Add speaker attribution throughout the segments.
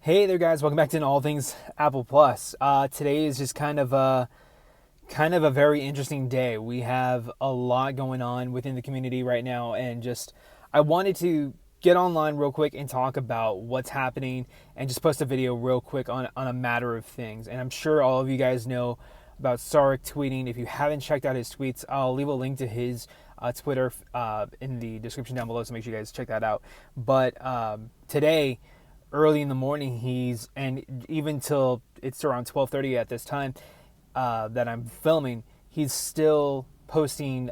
Speaker 1: Hey there, guys! Welcome back to All Things Apple Plus. Today is just kind of a very interesting day. We have a lot going on within the community right now, and just I wanted to get online real quick and talk about what's happening, and just post a video real quick on a matter of things. And I'm sure all of you guys know about Saurik tweeting. If you haven't checked out his tweets, I'll leave a link to his Twitter in the description down below, so make sure you guys check that out. But today, early in the morning, and even till it's around 12:30 at this time that I'm filming, he's still posting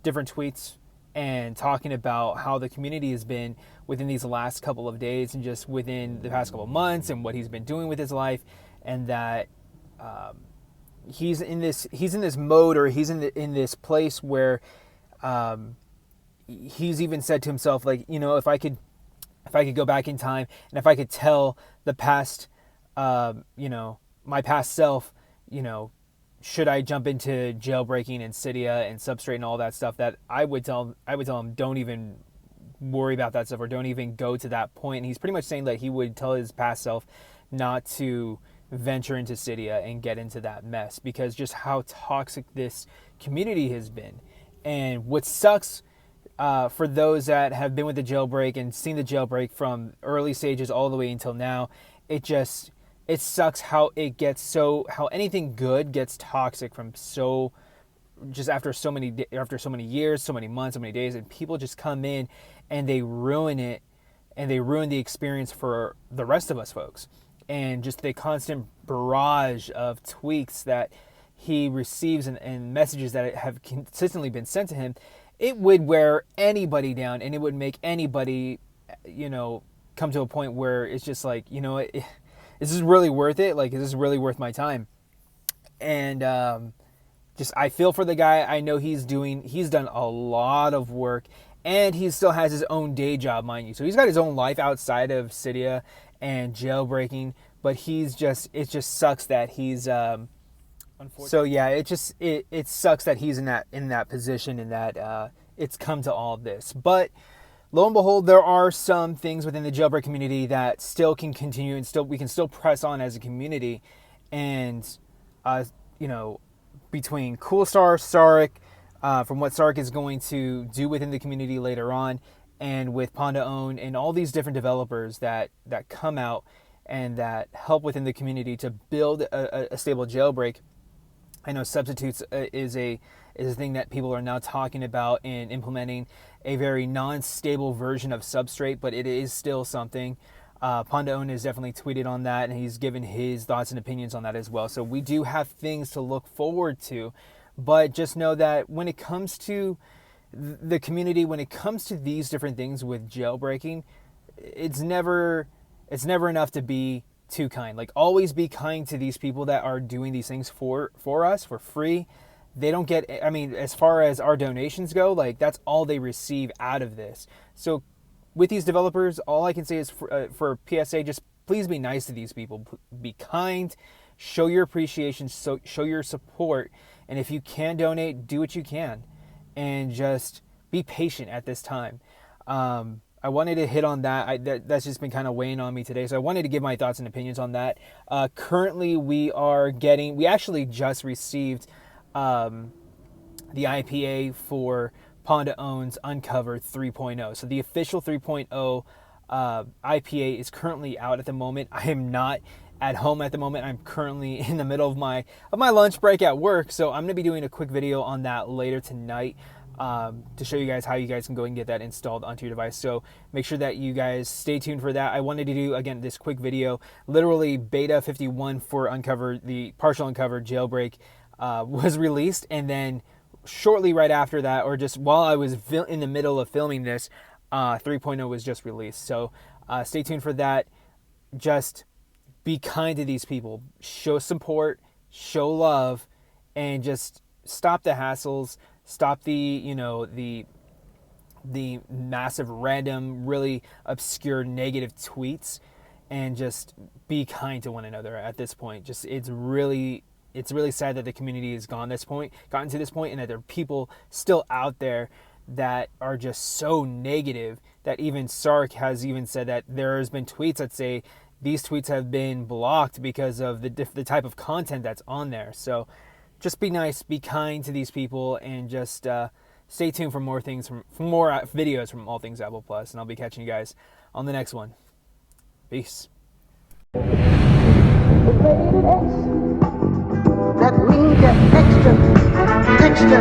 Speaker 1: different tweets and talking about how the community has been within these last couple of days and just within the past couple of months, and what he's been doing with his life, and that he's in this mode, or he's in this place where he's even said to himself, like, if I could go back in time, and if I could tell the past, my past self, should I jump into jailbreaking and Cydia and substrate and all that stuff, that I would tell him, don't even worry about that stuff, or don't even go to that point. And he's pretty much saying that he would tell his past self not to venture into Cydia and get into that mess, because just how toxic this community has been. And what sucks, for those that have been with the jailbreak and seen the jailbreak from early stages all the way until now, it sucks how how anything good gets toxic from just after so many years, so many months, so many days, and people just come in and they ruin it, and they ruin the experience for the rest of us folks. And just the constant barrage of tweets that he receives, and messages that have consistently been sent to him, it would wear anybody down, and it would make anybody, come to a point where it's just like, is this really worth it? Like, is this really worth my time? And just, I feel for the guy. I know he's done a lot of work, and he still has his own day job, mind you. So he's got his own life outside of Cydia and jailbreaking, but it just sucks that he's, so yeah, it sucks that he's in that position, and that it's come to all this. But lo and behold, there are some things within the jailbreak community that still can continue, and we can still press on as a community. And between Coolstar, Saurik, from what Saurik is going to do within the community later on, and with Panda Own, and all these different developers that come out and that help within the community to build a stable jailbreak. I know substitutes is a thing that people are now talking about, in implementing a very non-stable version of substrate, but it is still something. Panda Own has definitely tweeted on that, and he's given his thoughts and opinions on that as well. So we do have things to look forward to, but just know that when it comes to the community, when it comes to these different things with jailbreaking, it's never enough to be too kind. Like, always be kind to these people that are doing these things for us for free. They don't get, as far as our donations go, like, that's all they receive out of this. So with these developers, all I can say is for PSA, just please be nice to these people. Be kind, show your appreciation, show your support, and if you can donate, do what you can, and just be patient at this time. I wanted to hit on that. That's just been kind of weighing on me today, so I wanted to give my thoughts and opinions on that. Currently, we actually just received the IPA for Panda Own's Uncover 3.0. So the official 3.0 IPA is currently out at the moment. I am not at home at the moment. I'm currently in the middle of my lunch break at work, so I'm going to be doing a quick video on that later tonight, to show you guys how you guys can go and get that installed onto your device. So make sure that you guys stay tuned for that. I wanted to do, again, this quick video. Literally, beta 51 for Uncover, the partial Uncover jailbreak, was released, and then shortly right after that, or just while I was in the middle of filming this, 3.0 was just released. So stay tuned for that. Just be kind to these people. Show support, show love, and just stop the hassles. Stop the massive, random, really obscure, negative tweets, and just be kind to one another at this point. Just, it's really sad that the community has gotten to this point, and that there are people still out there that are just so negative that even Saurik has even said that there has been tweets that say these tweets have been blocked because of the type of content that's on there. So just be nice, be kind to these people, and just stay tuned for more things, for more videos from All Things Apple Plus, and I'll be catching you guys on the next one. Peace.
Speaker 2: That means that extra